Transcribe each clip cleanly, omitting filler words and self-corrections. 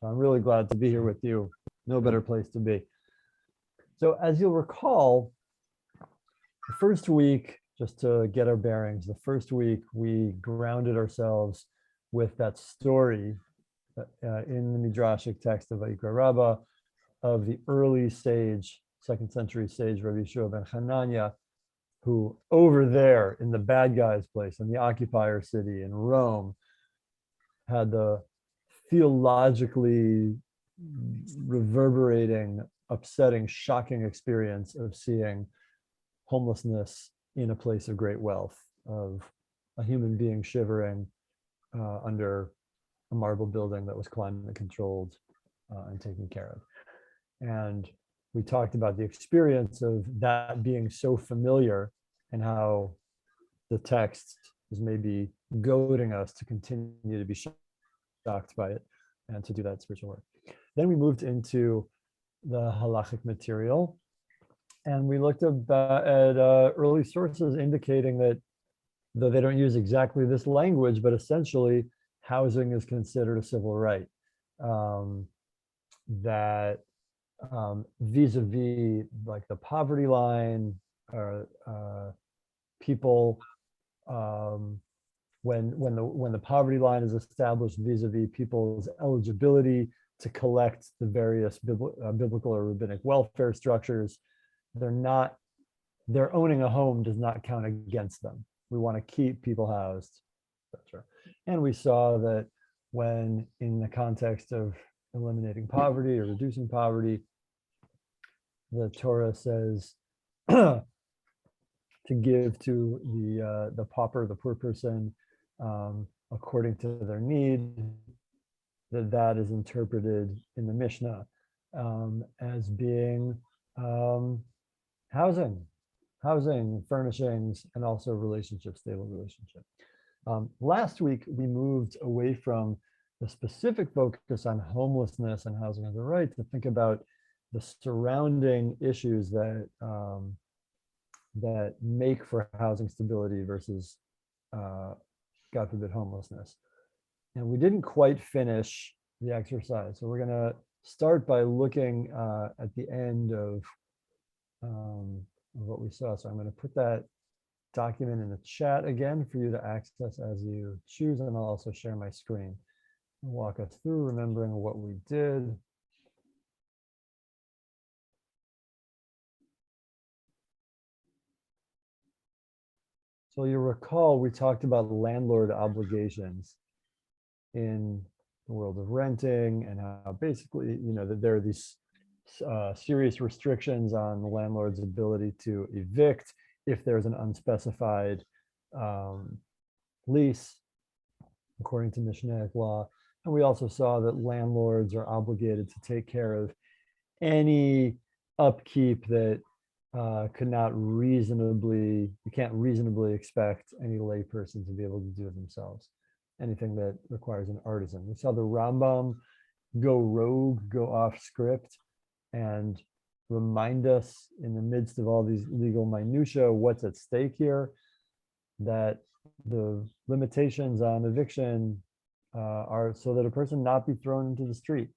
So I'm really glad to be here with you. No better place to be. So as you'll recall, the first week, just to get our bearings, the first week we grounded ourselves with that story in the Midrashic text of Vayikra Rabbah of the early sage, 2nd century sage Rabbi Yeshua ben Hanania, who over there in the bad guy's place, in the occupier city in Rome, had the theologically reverberating, upsetting, shocking experience of seeing homelessness in a place of great wealth, of a human being shivering under a marble building that was climate controlled and taken care of. And we talked about the experience of that being so familiar and how the text is maybe goading us to continue to be shocked by it and to do that spiritual work. Then we moved into the halachic material, and we looked at early sources indicating that, though they don't use exactly this language, but essentially housing is considered a civil right. That vis-a-vis like the poverty line, or people, when the poverty line is established vis-a-vis people's eligibility to collect the various biblical or rabbinic welfare structures, their owning a home does not count against them. We want to keep people housed, etc. And we saw that when in the context of eliminating poverty or reducing poverty, the Torah says to give to the pauper, the poor person, according to their need, that is interpreted in the Mishnah as being housing, furnishings, and also relationship, stable relationship. Last week, we moved away from the specific focus on homelessness and housing as a right to think about the surrounding issues that that make for housing stability versus, God forbid, homelessness. And we didn't quite finish the exercise. So we're going to start by looking at the end of what we saw. So I'm going to put that document in the chat again for you to access as you choose, and I'll also share my screen and walk us through remembering what we did. So you'll recall we talked about landlord obligations in the world of renting, and how basically, that there are these serious restrictions on the landlord's ability to evict if there's an unspecified lease, according to Mishnaic law. And we also saw that landlords are obligated to take care of any upkeep that you can't reasonably expect any layperson to be able to do it themselves. Anything that requires an artisan. We saw the Rambam go rogue, go off script, and remind us in the midst of all these legal minutiae what's at stake here, that the limitations on eviction are so that a person not be thrown into the street.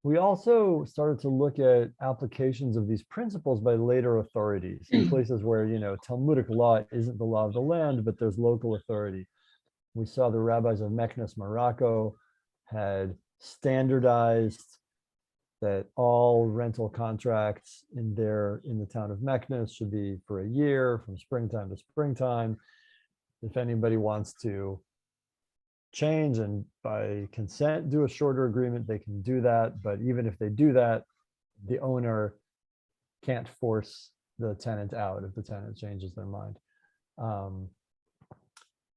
We also started to look at applications of these principles by later authorities in places where, Talmudic law isn't the law of the land, but there's local authority. We saw the rabbis of Meknes, Morocco, had standardized that all rental contracts in the town of Meknes should be for a year, from springtime to springtime. If anybody wants to change and by consent do a shorter agreement, they can do that. But even if they do that, the owner can't force the tenant out if the tenant changes their mind.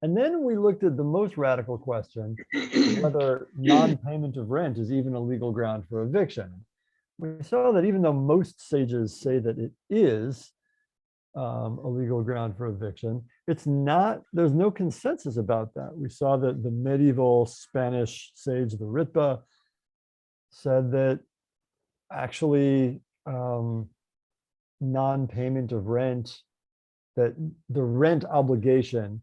And then we looked at the most radical question, whether non-payment of rent is even a legal ground for eviction. We saw that even though most sages say that it is a legal ground for eviction, it's not, there's no consensus about that. We saw that the medieval Spanish sage, the Ritba, said that actually non-payment of rent, that the rent obligation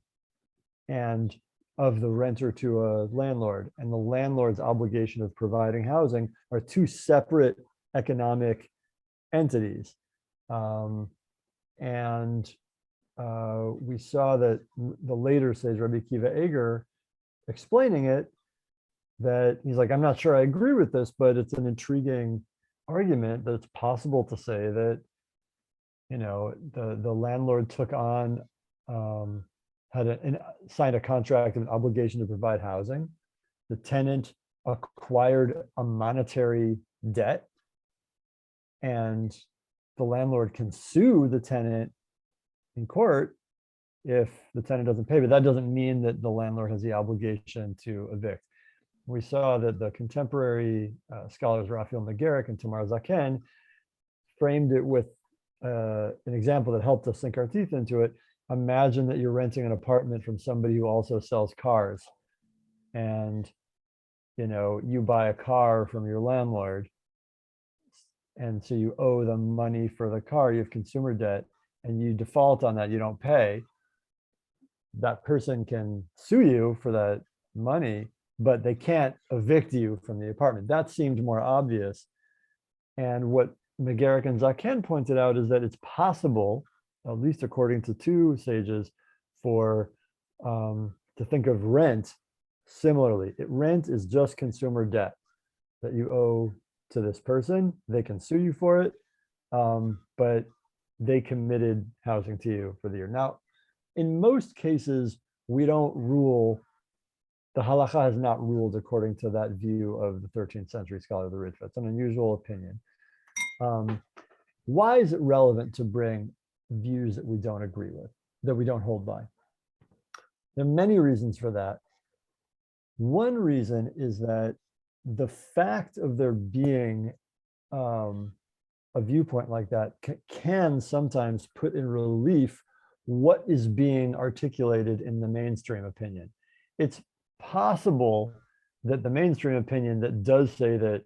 and of the renter to a landlord and the landlord's obligation of providing housing are two separate economic entities. And we saw that the later sage, Rabbi Akiva Eger, explaining it, that he's like, I'm not sure I agree with this, but it's an intriguing argument that it's possible to say that, the landlord took on, signed a contract of an obligation to provide housing. The tenant acquired a monetary debt, and the landlord can sue the tenant in court if the tenant doesn't pay, but that doesn't mean that the landlord has the obligation to evict. We saw that the contemporary scholars Raphael McGarrick and Tamar Zaken framed it with an example that helped us sink our teeth into it. Imagine that you're renting an apartment from somebody who also sells cars, and you buy a car from your landlord, and so you owe them money for the car, you have consumer debt, and you default on that, you don't pay. That person can sue you for that money, but they can't evict you from the apartment. That seemed more obvious. And what McGarrick and Zaken pointed out is that it's possible, at least according to two sages, for to think of rent similarly. Rent is just consumer debt that you owe to this person. They can sue you for it, but they committed housing to you for the year. Now, in most cases, we don't rule, the halacha has not ruled according to that view of the 13th century scholar, the Ritva. It's an unusual opinion. Why is it relevant to bring views that we don't agree with, that we don't hold by? There are many reasons for that. One reason is that the fact of there being a viewpoint like that can sometimes put in relief what is being articulated in the mainstream opinion. It's possible that the mainstream opinion that does say that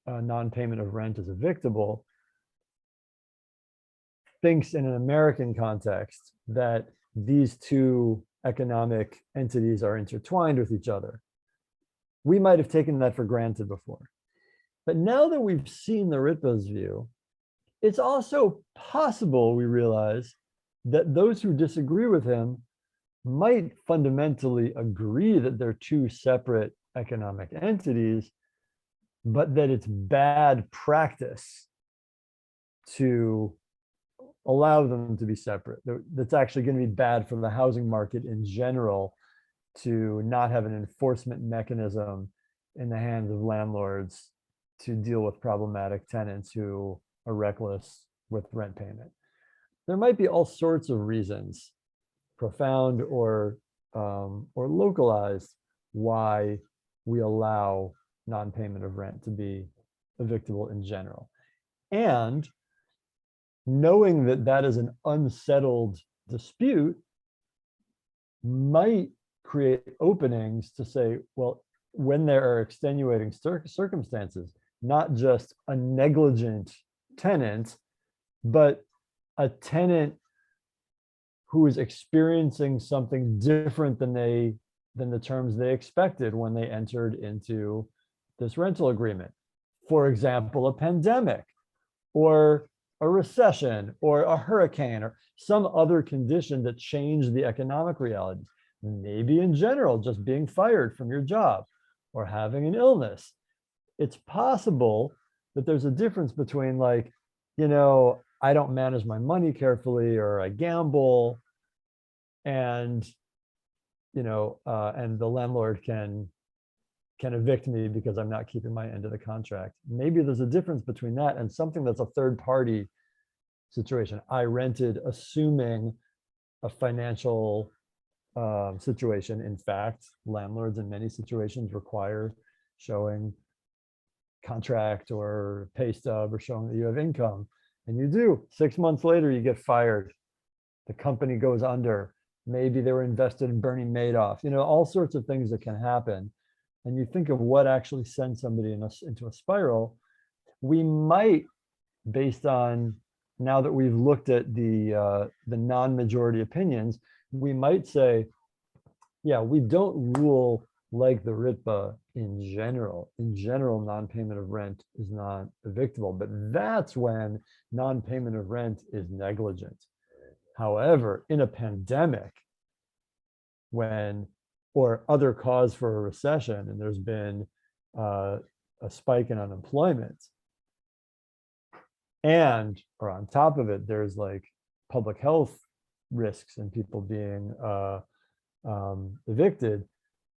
non-payment of rent is evictable thinks in an American context that these two economic entities are intertwined with each other. We might have taken that for granted before. But now that we've seen the Ritva's view, it's also possible, we realize, that those who disagree with him might fundamentally agree that they're two separate economic entities, but that it's bad practice to allow them to be separate. That's actually going to be bad for the housing market in general to not have an enforcement mechanism in the hands of landlords to deal with problematic tenants who are reckless with rent payment. There might be all sorts of reasons, profound or localized, why we allow non-payment of rent to be evictable in general. And knowing that that is an unsettled dispute might create openings to say, well, when there are extenuating circumstances, not just a negligent tenant, but a tenant who is experiencing something different than the terms they expected when they entered into this rental agreement. For example, a pandemic or a recession or a hurricane or some other condition that changed the economic reality. Maybe in general, just being fired from your job or having an illness. It's possible that there's a difference between, like, I don't manage my money carefully, or I gamble, and and the landlord can evict me because I'm not keeping my end of the contract. Maybe there's a difference between that and something that's a third party situation. I rented assuming a financial situation. In fact, landlords in many situations require showing contract or pay stub or showing that you have income. And you do. 6 months later, you get fired. The company goes under. Maybe they were invested in Bernie Madoff. All sorts of things that can happen. And you think of what actually sends somebody into a spiral. We might, based on, now that we've looked at the non-majority opinions, we might say, Yeah, we don't rule like the Ritva in general. In general, non-payment of rent is not evictable, but that's when non-payment of rent is negligent. However, in a pandemic, when or other cause for a recession, and there's been a spike in unemployment, and or on top of it, there's like public health risks and people being evicted,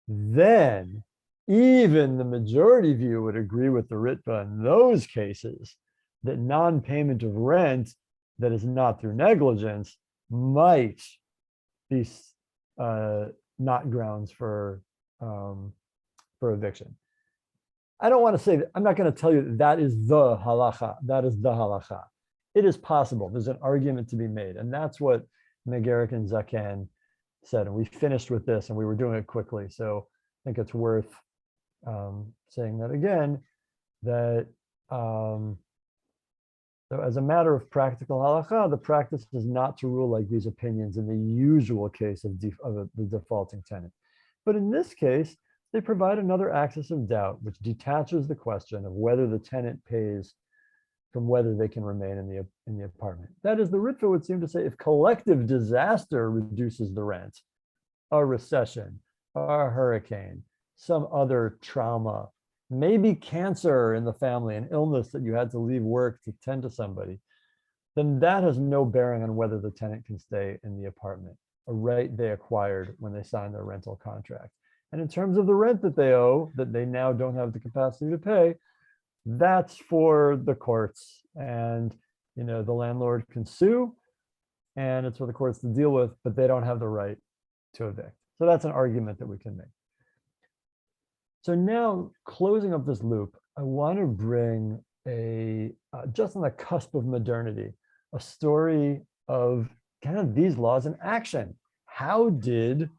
then even the majority view would agree with the Ritva in those cases that non-payment of rent that is not through negligence might be not grounds for eviction. I don't want to say that, I'm not going to tell you that, that is the halacha. That is the halacha. It is possible. There's an argument to be made. And that's what McGarrick and Zaken said. And we finished with this and we were doing it quickly. So I think it's worth saying that again, that so as a matter of practical halacha, the practice is not to rule like these opinions in the usual case of the defaulting tenant. But in this case, they provide another axis of doubt, which detaches the question of whether the tenant pays from whether they can remain in the apartment. That is, the Ritva would seem to say if collective disaster reduces the rent, a recession, a hurricane, some other trauma, maybe cancer in the family, an illness that you had to leave work to tend to somebody, then that has no bearing on whether the tenant can stay in the apartment, a right they acquired when they signed their rental contract. And in terms of the rent that they owe, that they now don't have the capacity to pay, that's for the courts. And the landlord can sue, and it's for the courts to deal with, but they don't have the right to evict. So that's an argument that we can make. So now, closing up this loop, I want to bring just on the cusp of modernity, a story of kind of these laws in action. How did,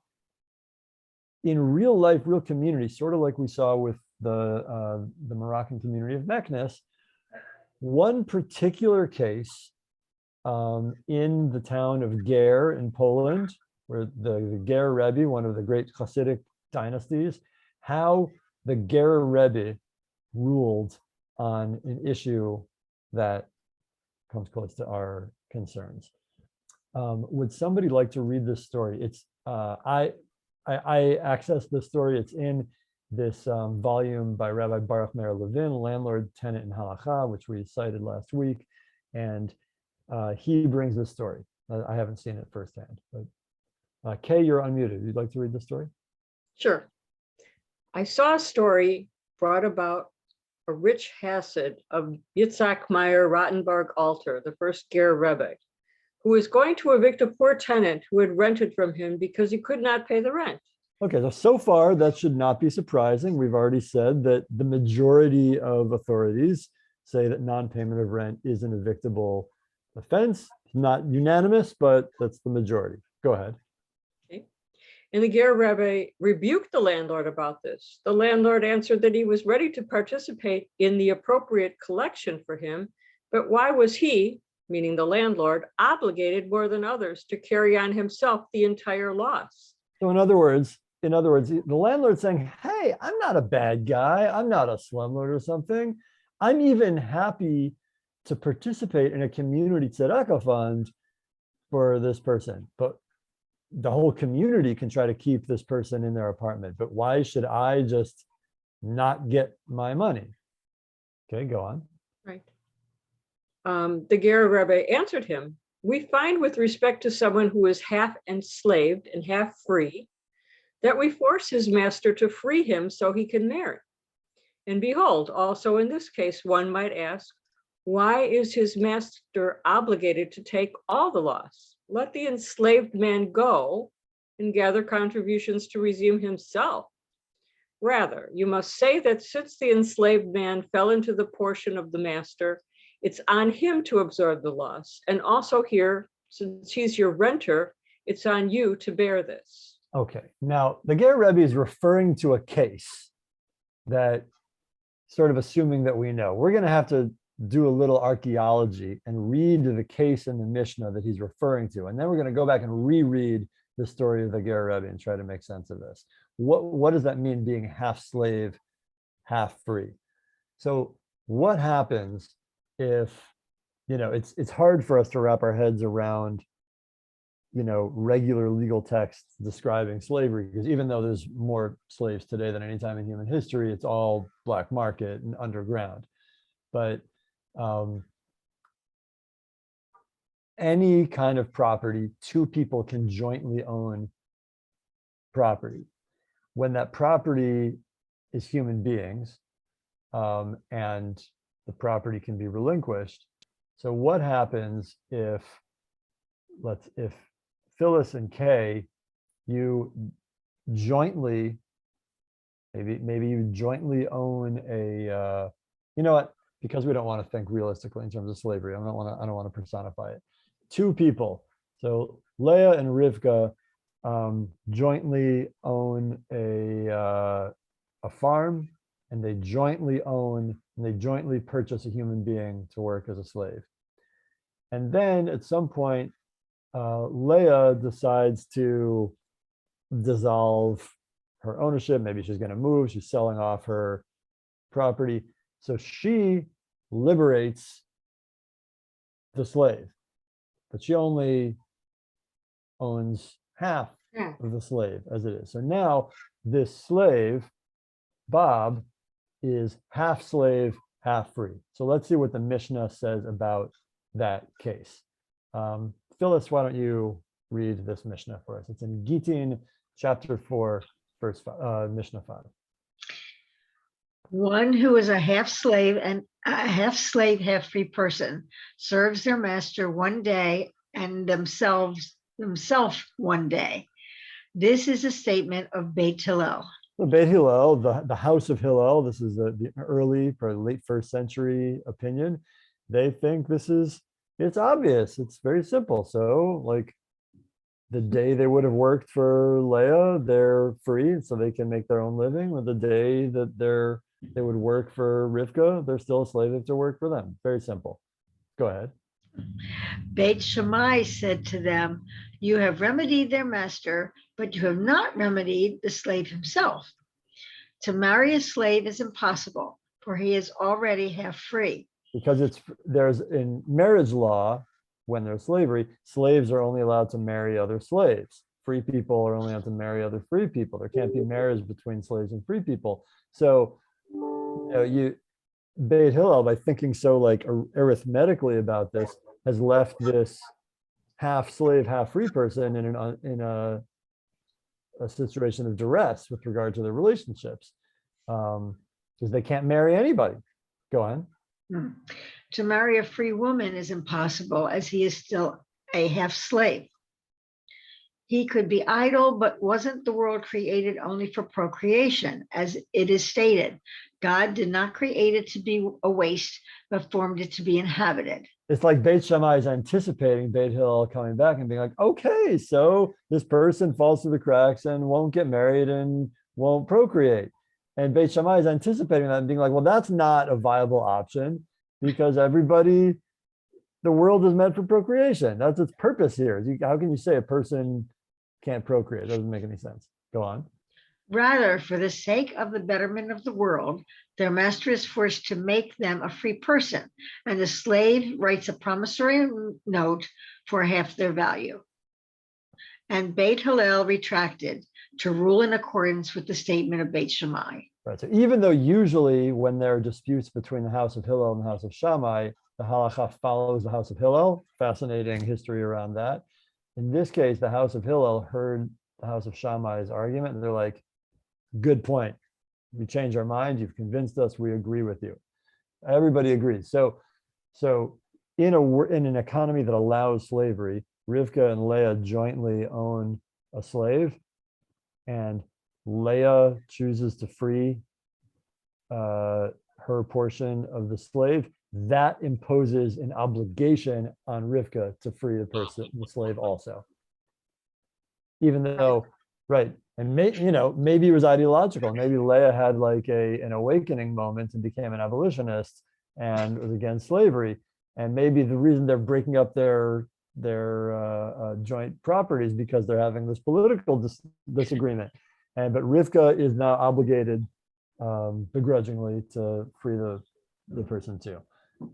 in real life, real community, sort of like we saw with the Moroccan community of Meknes, one particular case in the town of Ger in Poland, where the Ger Rebbe, one of the great Hasidic dynasties, how the Ger Rebbe ruled on an issue that comes close to our concerns. Would somebody like to read this story? It's I accessed this story. It's in this volume by Rabbi Baruch Meir Levin, Landlord, Tenant, and Halacha, which we cited last week. And he brings this story. I haven't seen it firsthand, but Kay, you're unmuted. You'd like to read the story? Sure. I saw a story brought about a rich Hasid of Yitzhak Meyer Rottenberg Alter, the first Ger Rebbe, who was going to evict a poor tenant who had rented from him because he could not pay the rent. Okay, so far that should not be surprising. We've already said that the majority of authorities say that non-payment of rent is an evictable offense. Not unanimous, but that's the majority. Go ahead. Okay. And the Ger Rebbe rebuked the landlord about this. The landlord answered that he was ready to participate in the appropriate collection for him, but why was he, meaning the landlord, obligated more than others to carry on himself the entire loss? So in other words, the landlord's saying, hey, I'm not a bad guy. I'm not a slumlord or something. I'm even happy to participate in a community tzedakah fund for this person. But the whole community can try to keep this person in their apartment. But why should I just not get my money? Okay, go on. Right. The Ger Rebbe answered him, we find with respect to someone who is half enslaved and half free, that we force his master to free him so he can marry. And behold, also in this case, one might ask, why is his master obligated to take all the loss? Let the enslaved man go and gather contributions to resume himself. Rather, you must say that since the enslaved man fell into the portion of the master, it's on him to absorb the loss. And also here, since he's your renter, it's on you to bear this. Okay, now the Ger Rebbe is referring to a case that, sort of assuming that we know, we're going to have to do a little archaeology and read the case in the Mishnah that he's referring to. And then we're going to go back and reread the story of the Ger Rebbe and try to make sense of this. What does that mean, being half slave, half free? So what happens if, it's hard for us to wrap our heads around, regular legal texts describing slavery, because even though there's more slaves today than any time in human history, it's all black market and underground. But any kind of property, two people can jointly own property. When that property is human beings, and the property can be relinquished. So what happens if Phyllis and Kay, you jointly, maybe you jointly own a, you know what? Because we don't want to think realistically in terms of slavery, I don't want to personify it. Two people, so Leah and Rivka, jointly own a farm, and they jointly purchase a human being to work as a slave. And then at some point, Leah decides to dissolve her ownership. Maybe she's going to move. She's selling off her property. So she liberates the slave, but she only owns half of the slave as it is. So now this slave, Bob, is half slave, half free. So let's see what the Mishnah says about that case. Phyllis, why don't you read this Mishnah for us? It's in Gittin, chapter 4, verse 5, Mishnah 5. One who is a half slave and a half slave, half free person serves their master one day and themselves one day. This is a statement of Beit Hillel. The Beit Hillel, the house of Hillel, this is the early, probably late 1st century opinion. They think it's obvious. It's very simple. So like the day they would have worked for Leah, they're free, so they can make their own living. Or the day that they would work for Rivka, they're still a slave to work for them. Very simple. Go ahead. Beit Shammai said to them, "You have remedied their master, but you have not remedied the slave himself. To marry a slave is impossible, for he is already half free." Because there's in marriage law, when there's slavery, slaves are only allowed to marry other slaves. Free people are only allowed to marry other free people. There can't be marriage between slaves and free people. So Beit Hillel, by thinking so like arithmetically about this, has left this half slave, half free person in a situation of duress with regard to their relationships, because they can't marry anybody. Go on. To marry a free woman is impossible, as he is still a half slave. He could be idle, but wasn't the world created only for procreation? As it is stated, God did not create it to be a waste, but formed it to be inhabited. It's like Beit Shammai is anticipating Beit Hillel coming back and being like, okay, so this person falls through the cracks and won't get married and won't procreate. And Beit Shammai is anticipating that and being like, well, that's not a viable option, because the world is meant for procreation. That's its purpose here. How can you say a person can't procreate? It doesn't make any sense. Go on. Rather, for the sake of the betterment of the world, their master is forced to make them a free person, and the slave writes a promissory note for half their value. And Beit Hillel retracted to rule in accordance with the statement of Beit Shammai. Right. So even though usually when there are disputes between the house of Hillel and the house of Shammai, the halacha follows the house of Hillel. Fascinating history around that. In this case, the house of Hillel heard the house of Shammai's argument, and they're like, good point. We changed our mind. You've convinced us. We agree with you. Everybody agrees. So in an economy that allows slavery, Rivka and Leah jointly own a slave, and Leah chooses to free her portion of the slave. That imposes an obligation on Rivka to free the slave also. Even though, right, and maybe it was ideological. Maybe Leah had like an awakening moment and became an abolitionist and was against slavery. And maybe the reason they're breaking up their joint properties because they're having this political disagreement. But Rivka is now obligated begrudgingly to free the person too.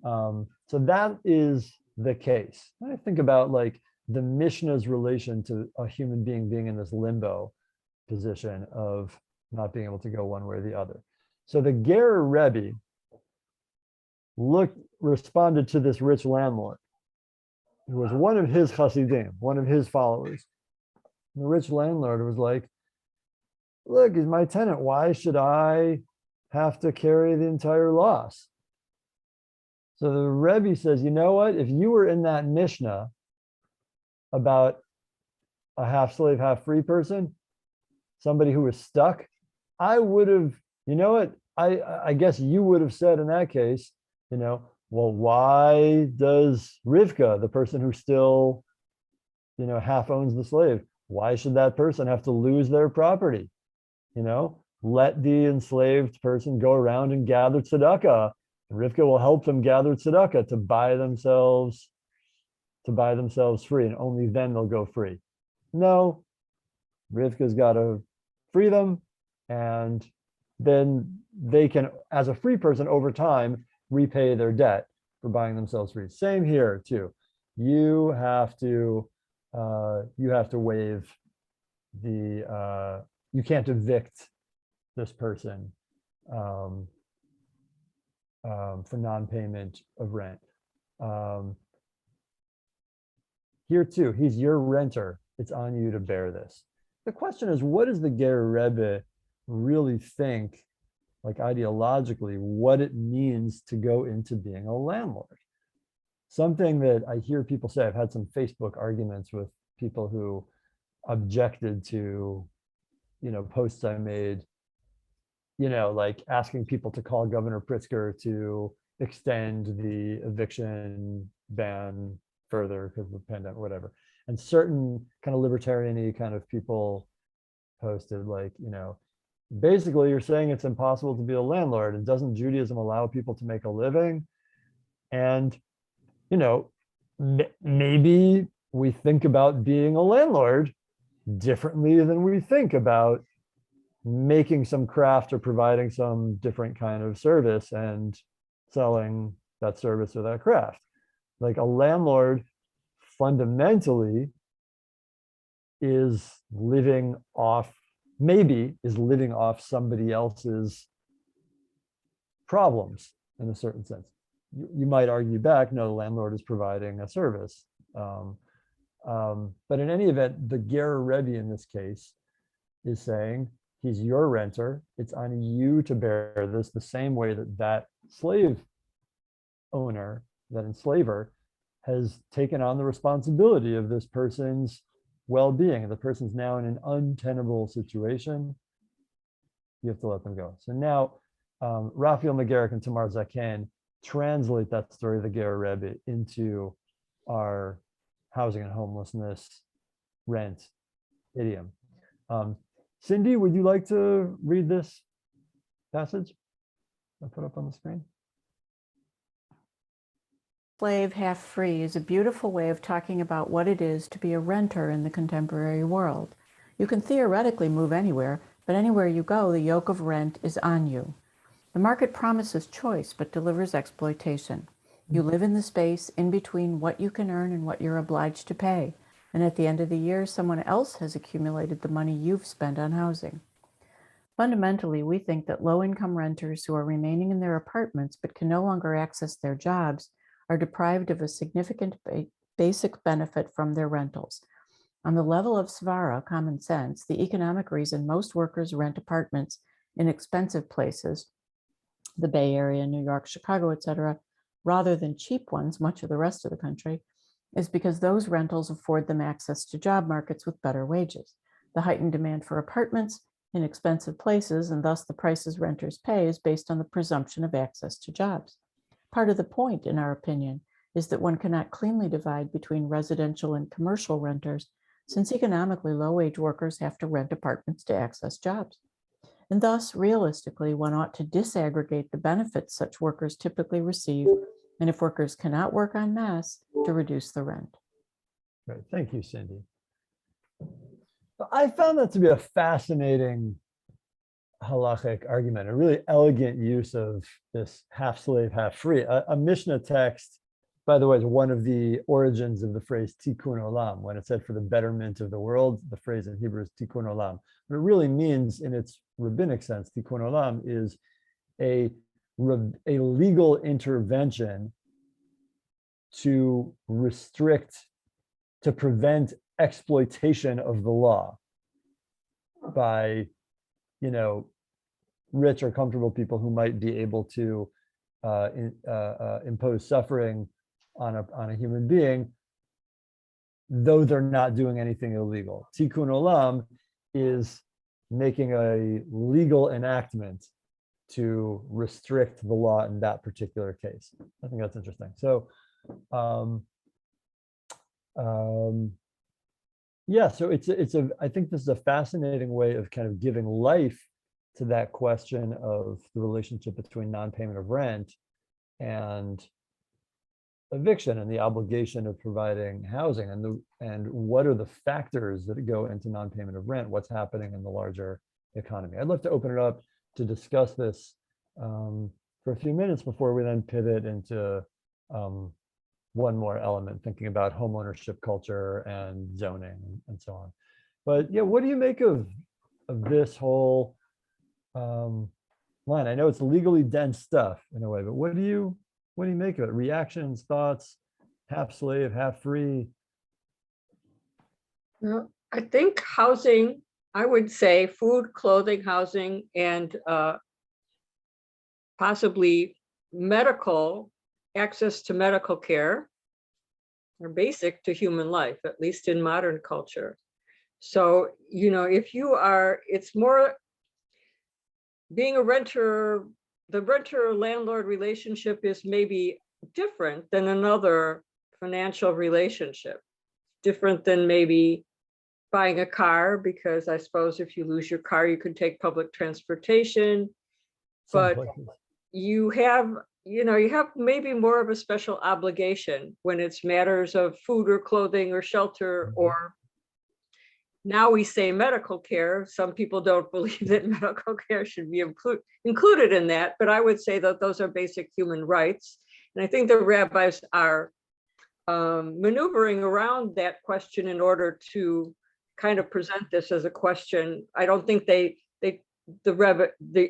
So that is the case. When I think about like the Mishnah's relation to a human being being in this limbo position of not being able to go one way or the other. So the Ger Rebbe responded to this rich landlord, who was one of his Hasidim, one of his followers. And the rich landlord was like, look, he's my tenant. Why should I have to carry the entire loss? So the Rebbe says, you know what? If you were in that Mishnah about a half slave, half free person, somebody who was stuck, I would have, you know what? I guess you would have said in that case, well, why does Rivka, the person who still, half owns the slave, why should that person have to lose their property? Let the enslaved person go around and gather tzedakah. And Rivka will help them gather tzedakah to buy themselves free, and only then they'll go free. No, Rivka's got to free them, and then they can, as a free person over time, repay their debt for buying themselves free. Same here too. You have to waive you can't evict this person for non-payment of rent. Here too, he's your renter. It's on you to bear this. The question is, what does the Ger Rebbe really think, like ideologically, what it means to go into being a landlord? Something that I hear people say, I've had some Facebook arguments with people who objected to, posts I made, like asking people to call Governor Pritzker to extend the eviction ban further because of the pandemic, whatever. And certain kind of libertarian-y kind of people posted like, basically you're saying it's impossible to be a landlord, and doesn't Judaism allow people to make a living? And, maybe we think about being a landlord differently than we think about making some craft or providing some different kind of service and selling that service or that craft. Like a landlord fundamentally is living off somebody else's problems in a certain sense. You might argue back, no, the landlord is providing a service. But in any event, the Ger Rebbe in this case is saying, he's your renter. It's on you to bear this the same way that slave owner, that enslaver, has taken on the responsibility of this person's well-being. The person's now in an untenable situation. You have to let them go. So now, Raphael McGarrick and Tamar Zaken translate that story of the Ger Rebbe into our housing and homelessness rent idiom. Cindy, would you like to read this passage I put up on the screen? Slave, half free is a beautiful way of talking about what it is to be a renter in the contemporary world. You can theoretically move anywhere, but anywhere you go, the yoke of rent is on you. The market promises choice, but delivers exploitation. You live in the space in between what you can earn and what you're obliged to pay. And at the end of the year, someone else has accumulated the money you've spent on housing. Fundamentally, we think that low-income renters who are remaining in their apartments but can no longer access their jobs are deprived of a significant basic benefit from their rentals. On the level of svara, common sense, the economic reason most workers rent apartments in expensive places, the Bay Area, New York, Chicago, etc., rather than cheap ones, much of the rest of the country, is because those rentals afford them access to job markets with better wages. The heightened demand for apartments in expensive places, and thus the prices renters pay, is based on the presumption of access to jobs. Part of the point, in our opinion, is that one cannot cleanly divide between residential and commercial renters, since economically low-wage workers have to rent apartments to access jobs. And thus, realistically, one ought to disaggregate the benefits such workers typically receive, and if workers cannot work en masse, to reduce the rent. Right. Thank you, Cindy. I found that to be a fascinating halachic argument, a really elegant use of this half slave, half free. A Mishnah text, by the way, is one of the origins of the phrase tikkun olam. When it said for the betterment of the world, the phrase in Hebrew is tikkun olam. What it really means in its rabbinic sense, tikkun olam, is a legal intervention to restrict, to prevent exploitation of the law by, rich or comfortable people who might be able to impose suffering on a human being, though they're not doing anything illegal. Tikkun olam is making a legal enactment to restrict the law in that particular case. I think that's interesting. So, yeah, so I think this is a fascinating way of kind of giving life to that question of the relationship between non-payment of rent and eviction and the obligation of providing housing, and what are the factors that go into non-payment of rent, what's happening in the larger economy. I'd love to open it up to discuss this for a few minutes before we then pivot into one more element, thinking about homeownership culture and zoning and so on. But yeah, what do you make of this whole line? I know it's legally dense stuff in a way, but what do you make of it? Reactions, thoughts, half slave, half free? Well, I think housing, I would say food, clothing, housing, and possibly medical, access to medical care are basic to human life, at least in modern culture. So, if you are, it's more being a renter, the renter-landlord relationship is maybe different than another financial relationship, different than maybe buying a car, because I suppose if you lose your car, you can take public transportation, but you have maybe more of a special obligation when it's matters of food or clothing or shelter, or now we say medical care. Some people don't believe that medical care should be included in that, but I would say that those are basic human rights. And I think the rabbis are maneuvering around that question in order to kind of present this as a question. I don't think the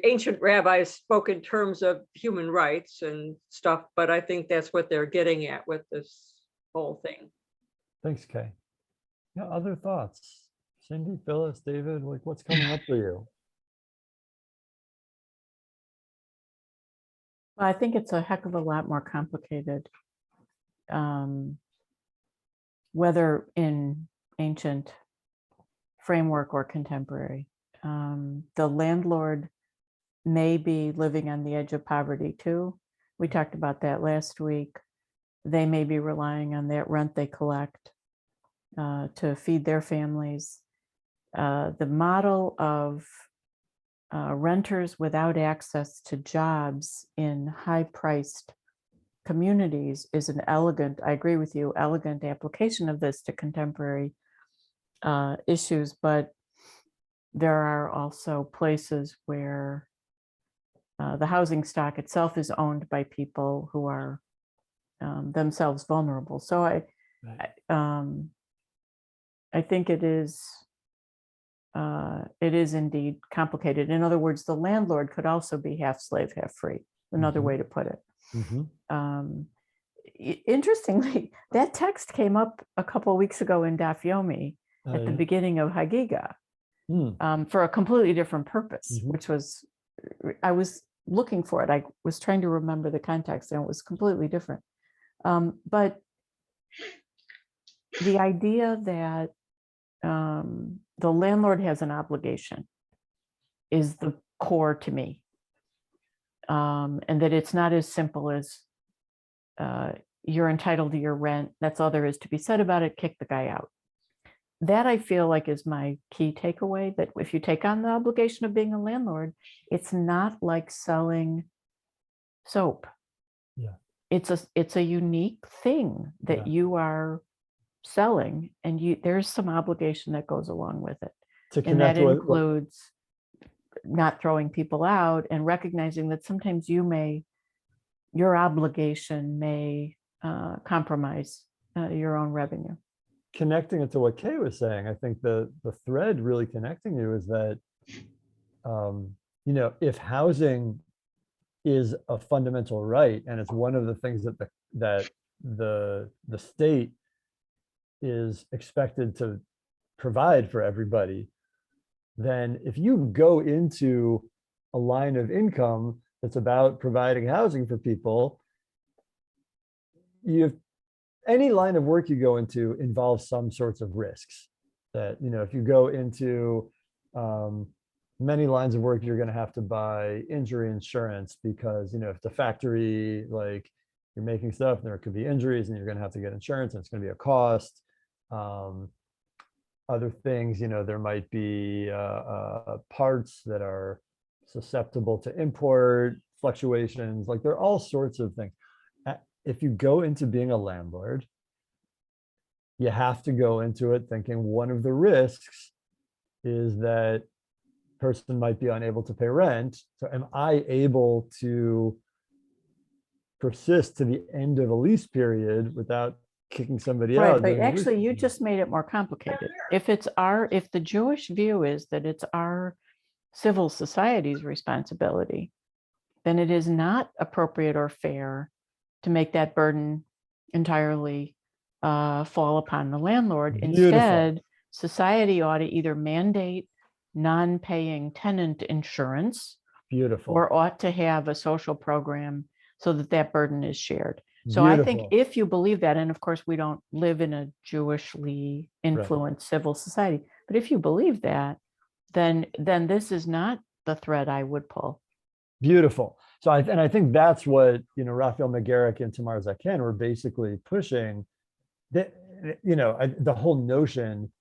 ancient rabbis spoke in terms of human rights and stuff, but I think that's what they're getting at with this whole thing. Thanks, Kay. Yeah, other thoughts? Cindy, Phyllis, David, like what's coming up for you? Well, I think it's a heck of a lot more complicated, whether in ancient framework or contemporary. The landlord may be living on the edge of poverty too. We talked about that last week. They may be relying on that rent they collect to feed their families. The model of renters without access to jobs in high-priced communities is an elegant, I agree with you, elegant application of this to contemporary issues, but there are also places where the housing stock itself is owned by people who are themselves vulnerable. So I think it is indeed complicated. In other words, the landlord could also be half slave, half free. Another way to put it. Interestingly, that text came up a couple of weeks ago in Daf Yomi at the beginning of Hagiga for a completely different purpose, which was, I was looking for it. I was trying to remember the context, and it was completely different. But the idea that the landlord has an obligation is the core to me, and that it's not as simple as you're entitled to your rent. That's all there is to be said about it. Kick the guy out. That I feel like is my key takeaway, that if you take on the obligation of being a landlord, it's not like selling soap. Yeah. It's a unique thing that you are selling, and there's some obligation that goes along with it. To And that connect with, includes not throwing people out and recognizing that sometimes your obligation may compromise your own revenue. connecting it to what Kay was saying, I think the thread really connecting you is that, if housing is a fundamental right, and it's one of the things that the state is expected to provide for everybody, then if you go into a line of income that's about providing housing for people, any line of work you go into involves some sorts of risks that, if you go into many lines of work, you're going to have to buy injury insurance because, if the factory, like you're making stuff, and there could be injuries and you're going to have to get insurance and it's going to be a cost. Other things, there might be parts that are susceptible to import fluctuations. Like there are all sorts of things. If you go into being a landlord, you have to go into it thinking one of the risks is that person might be unable to pay rent. So am I able to persist to the end of a lease period without kicking somebody Right, out? but actually you just made it more complicated. If the Jewish view is that it's our civil society's responsibility, then it is not appropriate or fair to make that burden entirely fall upon the landlord. Beautiful. Instead, society ought to either mandate non-paying tenant insurance, Beautiful. or ought to have a social program so that burden is shared. So I think if you believe that, and of course we don't live in a Jewishly influenced civil society, but if you believe that, then this is not the thread I would pull. Beautiful. So I think that's what, Raphael McGarrick and Tamar Zaken were basically pushing. That, the whole notion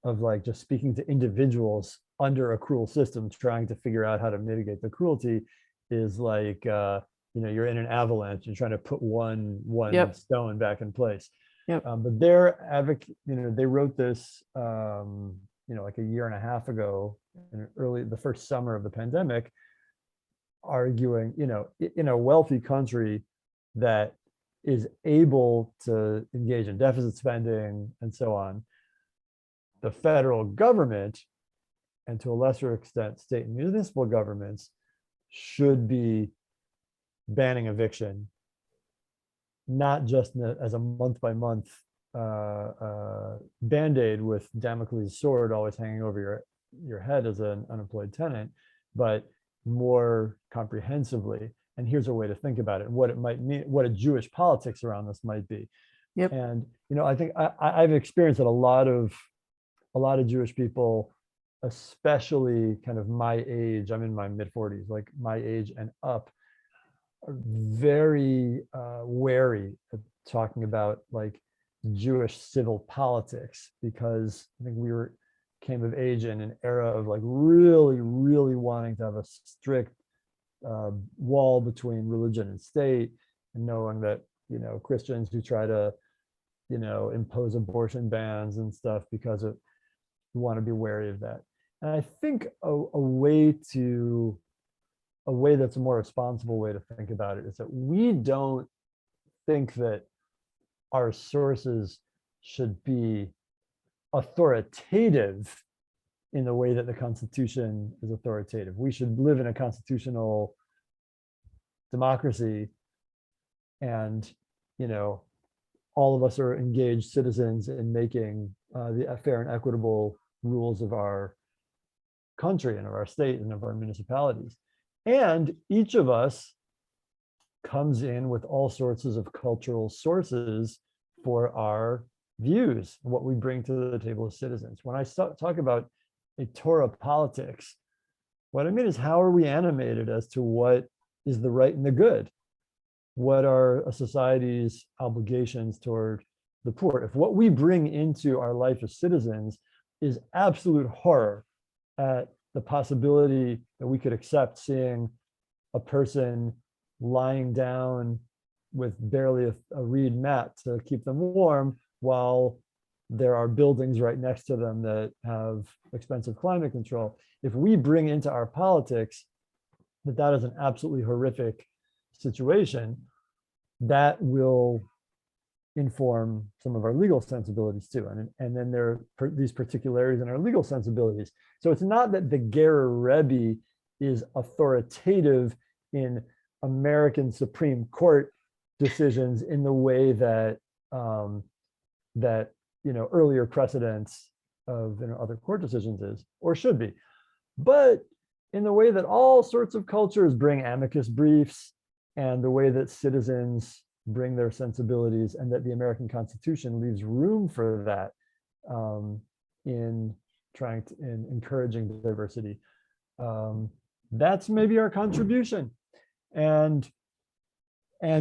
of like just speaking to individuals under a cruel system, trying to figure out how to mitigate the cruelty, is like, you're in an avalanche and trying to put one Yep. stone back in place. Yep. But their advocate, they wrote this, like a year and a half ago, in the first summer of the pandemic, arguing, in a wealthy country that is able to engage in deficit spending and so on, the federal government, and to a lesser extent, state and municipal governments, should be banning eviction, not just as a month-by-month band-aid with Damocles' sword always hanging over your head as an unemployed tenant, but more comprehensively. And here's a way to think about it, and what it might mean, what a Jewish politics around this might be. Yep. And I think I've experienced that a lot of Jewish people, especially kind of my age, I'm in my mid-40s, like my age and up, are very wary of talking about like Jewish civil politics, because I think we came of age in an era of like really, really wanting to have a strict wall between religion and state, and knowing that, Christians who try to, impose abortion bans and stuff because we want to be wary of that. And I think a way that's a more responsible way to think about it is that we don't think that our sources should be authoritative in the way that the Constitution is authoritative. We should live in a constitutional democracy, and all of us are engaged citizens in making the fair and equitable rules of our country and of our state and of our municipalities. And each of us comes in with all sorts of cultural sources for our views, what we bring to the table as citizens. When I talk about a Torah politics, what I mean is, how are we animated as to what is the right and the good? What are a society's obligations toward the poor? If what we bring into our life as citizens is absolute horror at the possibility that we could accept seeing a person lying down with barely a reed mat to keep them warm while there are buildings right next to them that have expensive climate control. If we bring into our politics that is an absolutely horrific situation, that will inform some of our legal sensibilities too. And then there are these particularities in our legal sensibilities. So it's not that the Ger Rebbe is authoritative in American Supreme Court decisions in the way that that earlier precedents of other court decisions is or should be, but in the way that all sorts of cultures bring amicus briefs, and the way that citizens bring their sensibilities, and that the American Constitution leaves room for that in encouraging diversity. That's maybe our contribution, and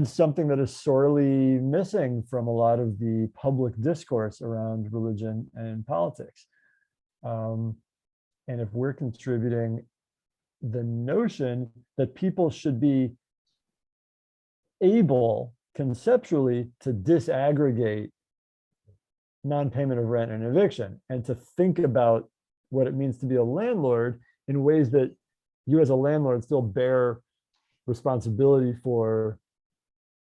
something that is sorely missing from a lot of the public discourse around religion and politics. And if we're contributing the notion that people should be able conceptually to disaggregate non-payment of rent and eviction, and to think about what it means to be a landlord in ways that you as a landlord still bear responsibility for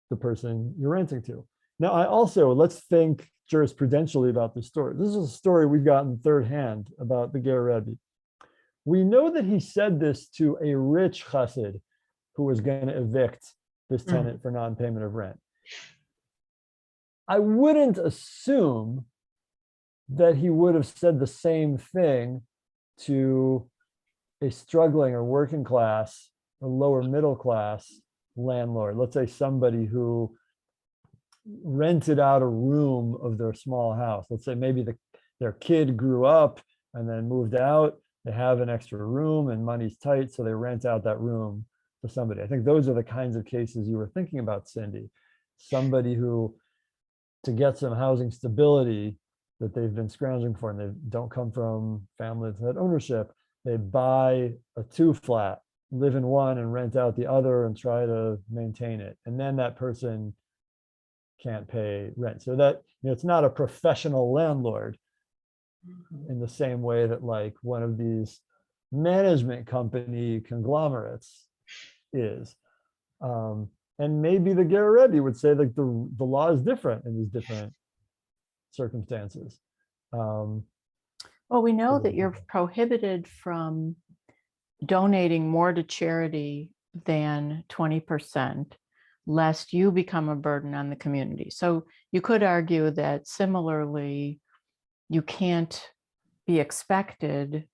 the person you're renting to. Now, let's think jurisprudentially about this story. This is a story we've gotten third hand about the Ger Rebbe. We know that he said this to a rich chassid who was going to evict this tenant for non-payment of rent. I wouldn't assume that he would have said the same thing to a struggling or working class or lower middle class landlord. Let's say somebody who rented out a room of their small house. Let's say maybe their kid grew up and then moved out. They have an extra room and money's tight, so they rent out that room to somebody. I think those are the kinds of cases you were thinking about, Cindy. Somebody who, to get some housing stability that they've been scrounging for, and they don't come from families that had ownership, they buy a 2-flat, live in one and rent out the other and try to maintain it. And then that person can't pay rent. So that, it's not a professional landlord in the same way that like one of these management company conglomerates is. And maybe the Ger Rebbe would say that the law is different in these different circumstances. Well, we know that you're prohibited from donating more to charity than 20%, lest you become a burden on the community. So you could argue that similarly, you can't be expected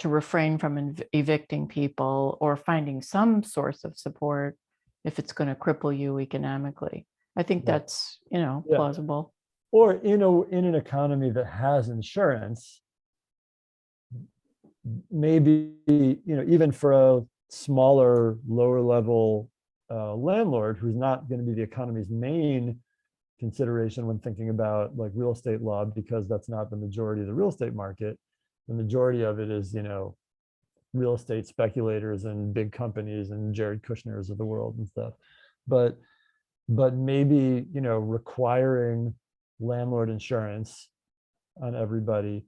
to refrain from evicting people or finding some source of support if it's going to cripple you economically. I think that's, plausible. Or in an economy that has insurance, maybe, even for a smaller, lower level landlord who's not going to be the economy's main consideration when thinking about like real estate law, because that's not the majority of the real estate market. The majority of it is, real estate speculators and big companies and Jared Kushners of the world and stuff. But maybe, requiring landlord insurance on everybody,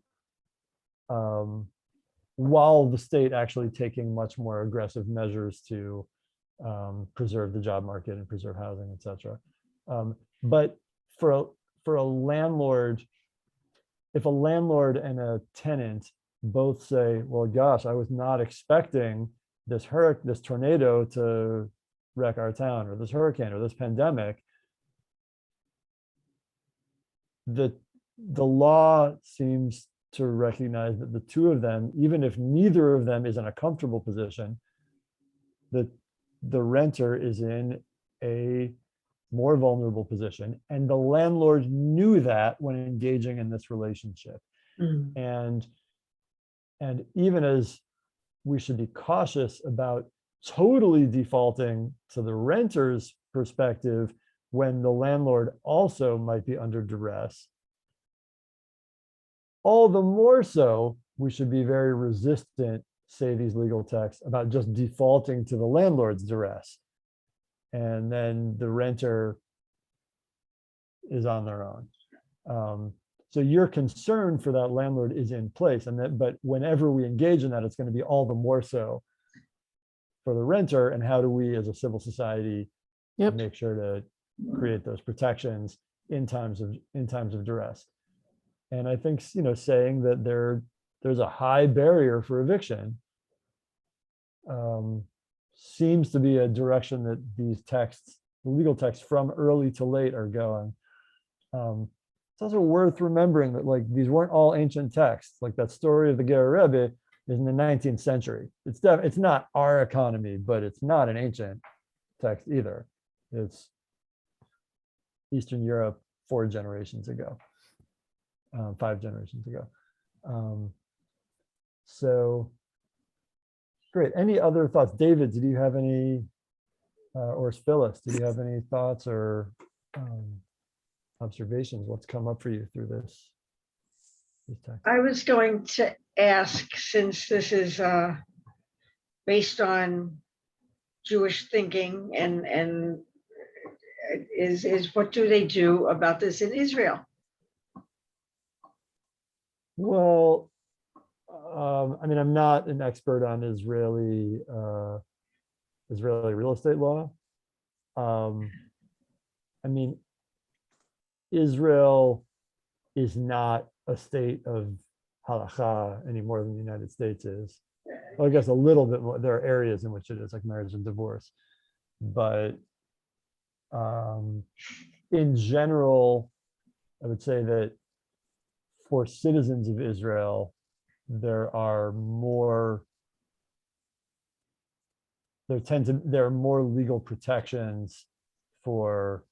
while the state actually taking much more aggressive measures to preserve the job market and preserve housing, et cetera. But for a landlord, if a landlord and a tenant both say, well, gosh, I was not expecting this tornado to wreck our town, or this hurricane, or this pandemic, the law seems to recognize that the two of them, even if neither of them is in a comfortable position, that the renter is in a more vulnerable position. And the landlord knew that when engaging in this relationship. And even as we should be cautious about totally defaulting to the renter's perspective when the landlord also might be under duress, all the more so we should be very resistant, say these legal texts, about just defaulting to the landlord's duress. And then the renter is on their own. So your concern for that landlord is in place, and that, but whenever we engage in that, it's going to be all the more so for the renter. And how do we, as a civil society, Yep. make sure to create those protections in times of duress? And I think, saying that there's a high barrier for eviction seems to be a direction that these texts, the legal texts from early to late, are going. It's also worth remembering that, like, these weren't all ancient texts. Like that story of the Ger Rebbe is in the 19th century. It's not our economy, but it's not an ancient text either. It's Eastern Europe 4 generations ago, 5 generations ago. So great. Any other thoughts? David, did you have any, or Phyllis, did you have any thoughts or observations? What's come up for you through this text? I was going to ask, since this is based on Jewish thinking, and is what do they do about this in Israel? Well, I mean, I'm not an expert on Israeli real estate law. I mean, Israel is not a state of halakha any more than the United States is. Well, I guess a little bit more. There are areas in which it is, like marriage and divorce, but in general, I would say that for citizens of Israel, there are more legal protections for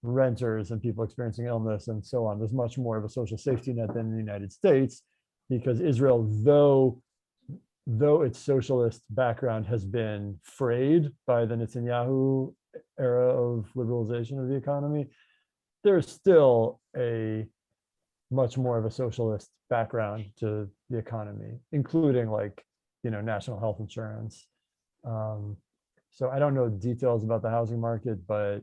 renters and people experiencing illness and so on. There's much more of a social safety net than in the United States, because Israel, though its socialist background has been frayed by the Netanyahu era of liberalization of the economy, there's still a much more of a socialist background to the economy, including, like, national health insurance. So I don't know details about the housing market, but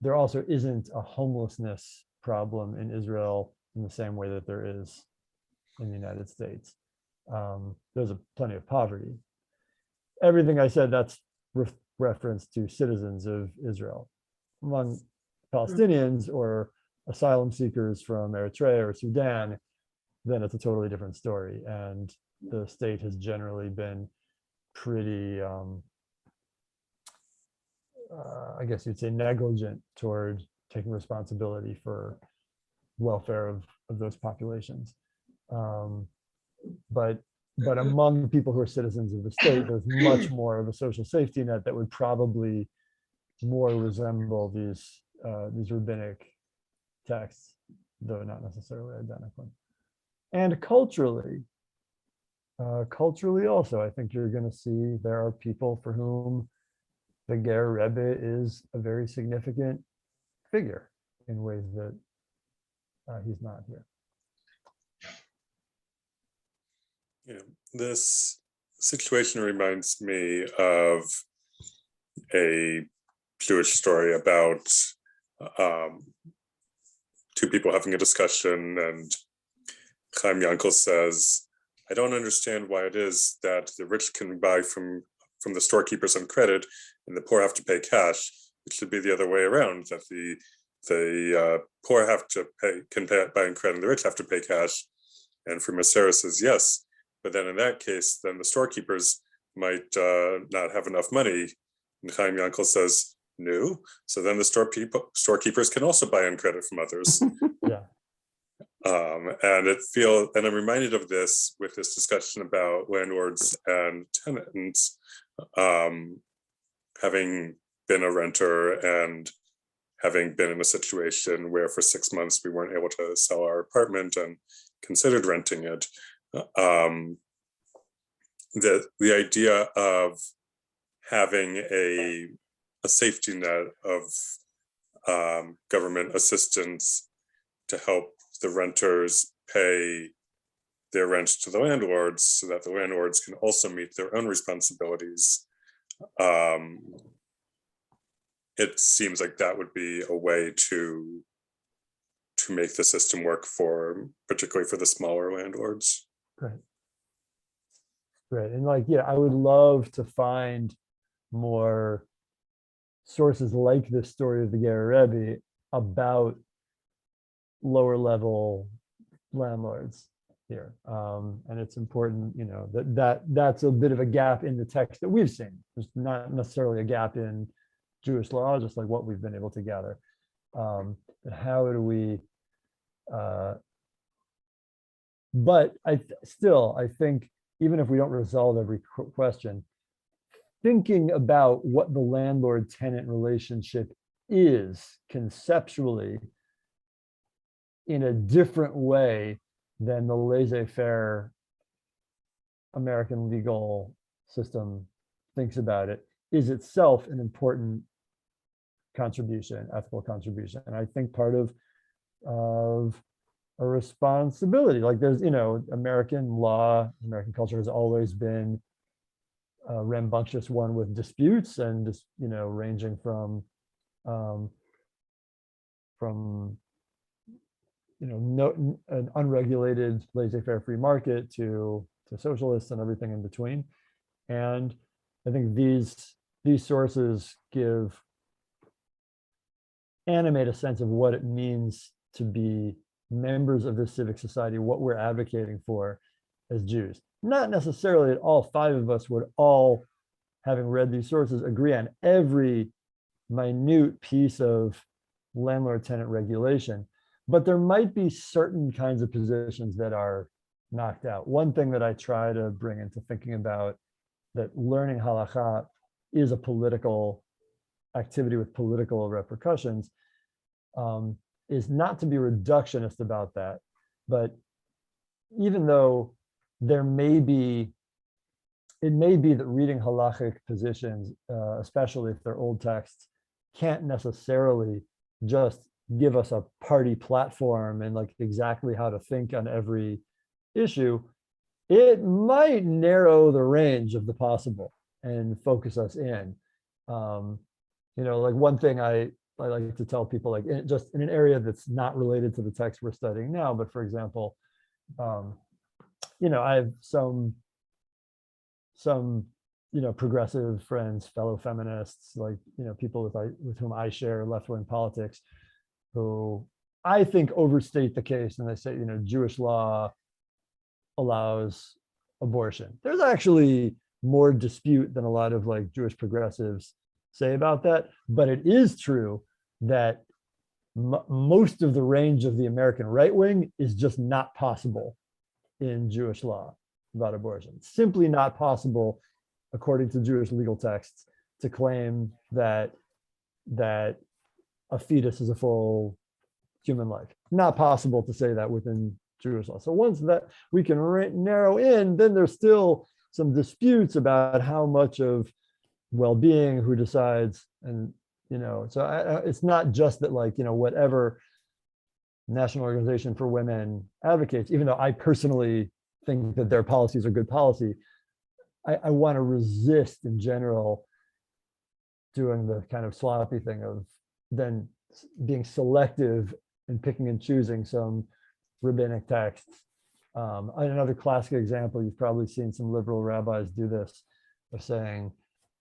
there also isn't a homelessness problem in Israel in the same way that there is in the United States. There's plenty of poverty. Everything I said, that's reference to citizens of Israel. Among Palestinians or asylum seekers from Eritrea or Sudan, then it's a totally different story. And the state has generally been pretty, I guess you'd say, negligent toward taking responsibility for welfare of those populations. But among people who are citizens of the state, there's much more of a social safety net that would probably more resemble these rabbinic texts, though not necessarily identical. And culturally also, I think you're going to see there are people for whom the Ger Rebbe is a very significant figure in ways that he's not here. Yeah, this situation reminds me of a Jewish story about two people having a discussion, and Chaim Yankel says, "I don't understand why it is that the rich can buy from the storekeepers on credit and the poor have to pay cash. It should be the other way around, that the poor can buy in credit and the rich have to pay cash." And Freema Sarah says, yes, but then in that case, then the storekeepers might not have enough money. And Chaim Yankel says, no, so then the storekeepers can also buy in credit from others. Yeah. And I'm reminded of this with this discussion about landlords and tenants, having been a renter and having been in a situation where for 6 months we weren't able to sell our apartment and considered renting it. The idea of having a safety net of government assistance to help the renters pay their rent to the landlords so that the landlords can also meet their own responsibilities. It seems like that would be a way to to make the system work for, particularly for the smaller landlords. Great. Great. And like, yeah, I would love to find more sources like this story of the Ger Rebbe about lower level landlords here. And it's important, you know, that's a bit of a gap in the text that we've seen. There's not necessarily a gap in Jewish law, just like what we've been able to gather. But how do we, but I think even if we don't resolve every question, thinking about what the landlord-tenant relationship is conceptually in a different way than the laissez-faire American legal system thinks about it is itself an important contribution, ethical contribution. And I think part of a responsibility, like there's, you know, American law, American culture has always been a rambunctious one with disputes and just, you know, ranging from you know, no, an unregulated laissez-faire free market to socialists and everything in between. And I think these sources animate a sense of what it means to be members of this civic society, what we're advocating for as Jews. Not necessarily that all five of us would all, having read these sources, agree on every minute piece of landlord-tenant regulation, but there might be certain kinds of positions that are knocked out. One thing that I try to bring into thinking about that learning halakha is a political activity with political repercussions is not to be reductionist about that. But even though it may be that reading halachic positions, especially if they're old texts, can't necessarily just give us a party platform and like exactly how to think on every issue, it might narrow the range of the possible and focus us in. You know, like one thing I like to tell people, like just in an area that's not related to the text we're studying now, but for example, you know, I have some you know, progressive friends, fellow feminists, like, you know, people with whom I share left-wing politics, who I think overstate the case, and they say, you know, Jewish law allows abortion. There's actually more dispute than a lot of like Jewish progressives say about that, but it is true that most of the range of the American right wing is just not possible in Jewish law about abortion. It's simply not possible, according to Jewish legal texts, to claim that a fetus is a full human life. Not possible to say that within Jewish law. So once that we can narrow in, then there's still some disputes about how much of well-being, who decides, and you know, so it's not just that, like, you know, whatever National Organization for Women advocates, even though I personally think that their policies are good policy, I want to resist in general doing the kind of sloppy thing of then being selective and picking and choosing some rabbinic texts. Another classic example, you've probably seen some liberal rabbis do this, of saying,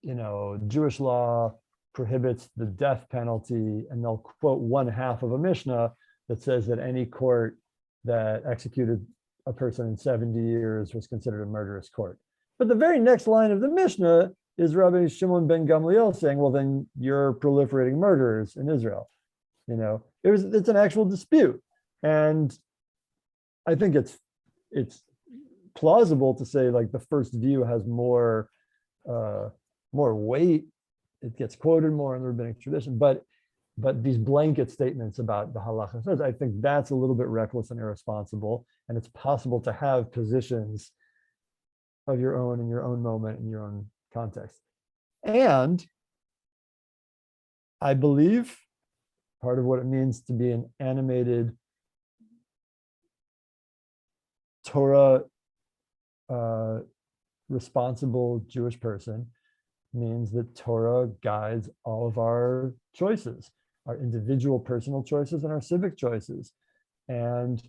you know, Jewish law prohibits the death penalty, and they'll quote one half of a Mishnah that says that any court that executed a person in 70 years was considered a murderous court. But the very next line of the Mishnah is Rabbi Shimon ben Gamliel saying, well, then you're proliferating murderers in Israel. You know, it's an actual dispute. And I think it's plausible to say, like, the first view has more weight. It gets quoted more in the rabbinic tradition, but these blanket statements about the halacha says, I think that's a little bit reckless and irresponsible. And it's possible to have positions of your own in your own moment, in your own context. And I believe part of what it means to be an animated Torah responsible Jewish person means that Torah guides all of our choices, our individual personal choices and our civic choices. and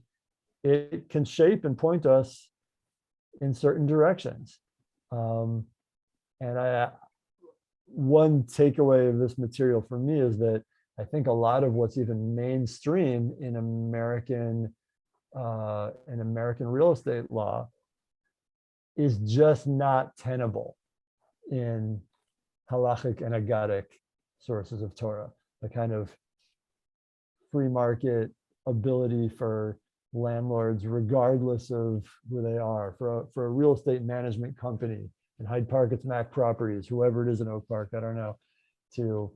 it can shape and point us in certain directions. And one takeaway of this material for me is that I think a lot of what's even mainstream in American real estate law is just not tenable in halachic and agadic sources of Torah. The kind of free market ability for landlords, regardless of who they are, for a real estate management company in Hyde Park, it's Mac Properties, whoever it is in Oak Park, I don't know, to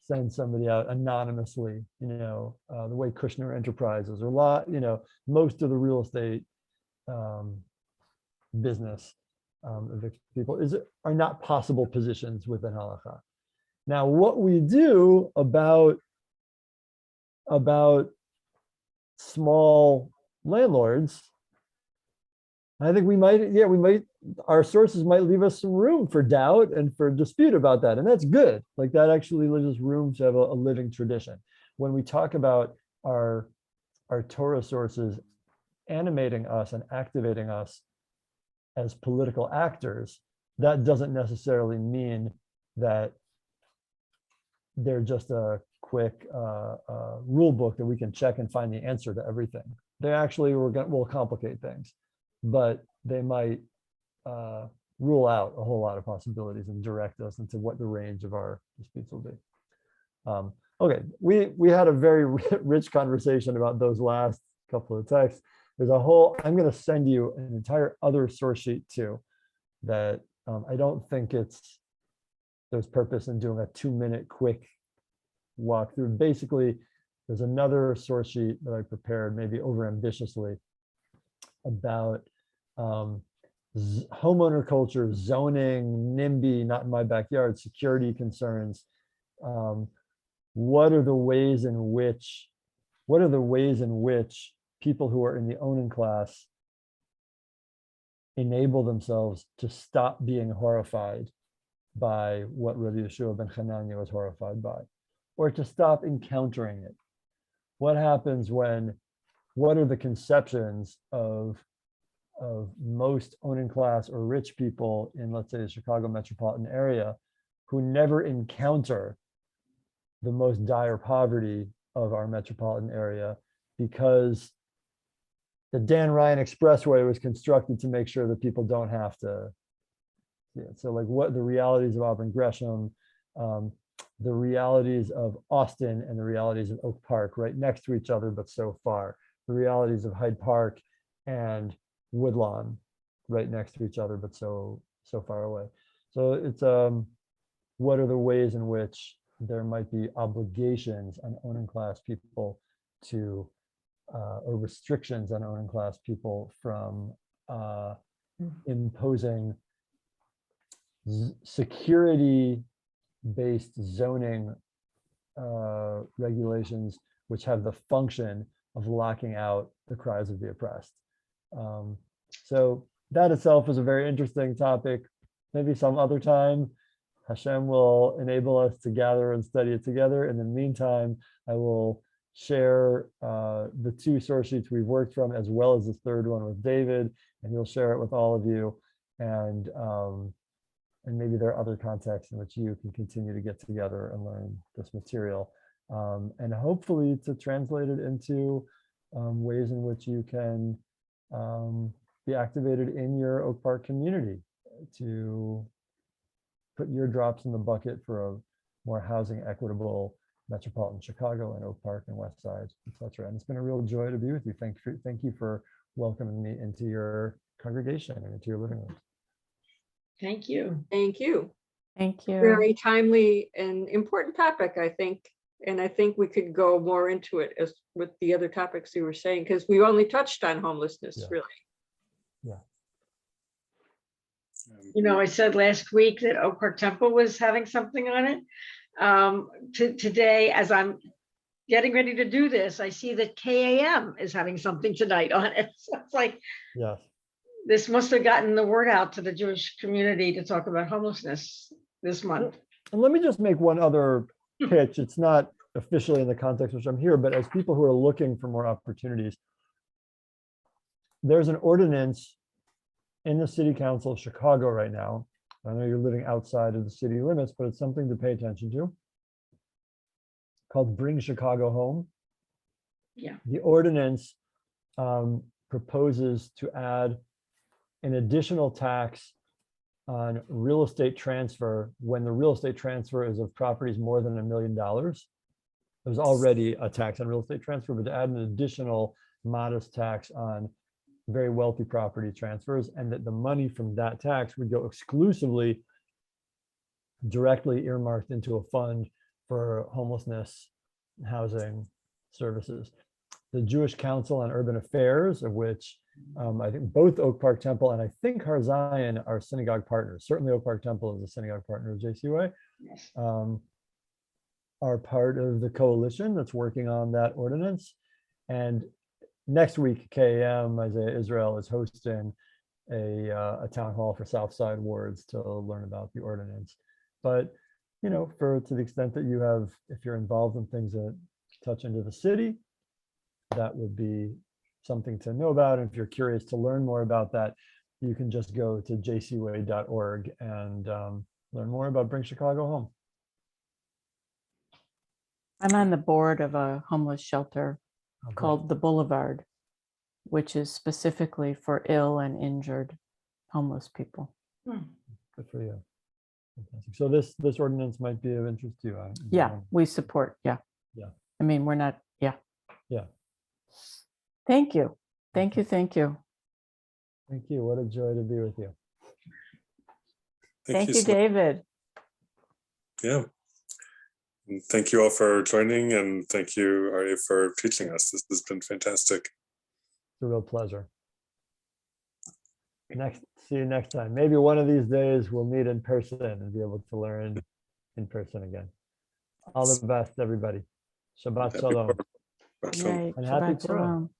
send somebody out anonymously, the way Kushner Enterprises or most of the real estate business evict people are not possible positions within halakha. Now, what we do about small landlords, I think our sources might leave us some room for doubt and for dispute about that. And that's good. Like that actually leaves us room to have a living tradition. When we talk about our Torah sources animating us and activating us as political actors, that doesn't necessarily mean that they're just a quick rule book that we can check and find the answer to everything. They actually will complicate things, but they might rule out a whole lot of possibilities and direct us into what the range of our disputes will be. Okay, we had a very rich conversation about those last couple of texts. There's I'm going to send you an entire other source sheet too, that I don't think there's purpose in doing a 2-minute quick walkthrough. Basically, there's another source sheet that I prepared, maybe over ambitiously, about homeowner culture, zoning, NIMBY, not in my backyard, security concerns. What are the ways in which people who are in the owning class enable themselves to stop being horrified by what Rabbi Yeshua ben Hanania was horrified by, or to stop encountering it? What happens what are the conceptions of most owning class or rich people in, let's say, the Chicago metropolitan area, who never encounter the most dire poverty of our metropolitan area, because the Dan Ryan Expressway was constructed to make sure that people don't have to. So like what the realities of Auburn Gresham, the realities of Austin, and the realities of Oak Park, right next to each other, but so far. The realities of Hyde Park and Woodlawn, right next to each other, but so far away. So it's what are the ways in which there might be obligations on owning class people to, or restrictions on owning class people from imposing security-based zoning regulations, which have the function of locking out the cries of the oppressed. So that itself is a very interesting topic. Maybe some other time, Hashem will enable us to gather and study it together. In the meantime, I will share the 2 source sheets we've worked from, as well as this 3rd one with David, and he'll share it with all of you. And maybe there are other contexts in which you can continue to get together and learn this material, and hopefully to translate it into ways in which you can be activated in your Oak Park community to put your drops in the bucket for a more housing equitable metropolitan Chicago and Oak Park and West Side, etc. And it's been a real joy to be with you. Thank you for welcoming me into your congregation and into your living room. Thank you. Thank you. Thank you. Very timely and important topic, I think. And I think we could go more into it as with the other topics you were saying, because we only touched on homelessness, Yeah. really. I said last week that Oak Park Temple was having something on it. Today, as I'm getting ready to do this, I see that KAM is having something tonight on it. So it's like, Yes. this must have gotten the word out to the Jewish community to talk about homelessness this month. And let me just make one other pitch. It's not officially in the context which I'm here, but as people who are looking for more opportunities, there's an ordinance in the City Council of Chicago right now. I know you're living outside of the city limits, but it's something to pay attention to, called Bring Chicago Home. Yeah. The ordinance proposes to add an additional tax on real estate transfer when the real estate transfer is of properties more than $1 million. There's already a tax on real estate transfer, but to add an additional modest tax on very wealthy property transfers, and that the money from that tax would go exclusively directly earmarked into a fund for homelessness, housing, services. The Jewish Council on Urban Affairs, of which I think both Oak Park Temple and I think Har Zion are synagogue partners. Certainly Oak Park Temple is a synagogue partner of JCUA. Yes. Are part of the coalition that's working on that ordinance. And next week, KM Isaiah Israel is hosting a town hall for Southside wards to learn about the ordinance. But, you know, to the extent that you have, if you're involved in things that touch into the city, that would be something to know about. And if you're curious to learn more about that, you can just go to jcua.org and learn more about Bring Chicago Home. I'm on the board of a homeless shelter Okay. called The Boulevard, which is specifically for ill and injured homeless people. Good for you. Fantastic. So this ordinance might be of interest to you. Yeah, we support. Yeah. Yeah. I mean, we're not. Yeah. Yeah. Thank you. Thank you. Thank you. Thank you. What a joy to be with you. Thank you, so much. David. Yeah. And thank you all for joining, and thank you, Aryeh, for teaching us. This has been fantastic. It's a real pleasure. See you next time. Maybe one of these days we'll meet in person and be able to learn in person again. All the best, everybody. Shabbat Happy Shalom. Purim. Shabbat Shalom. Right. And happy Shabbat Purim. Shalom.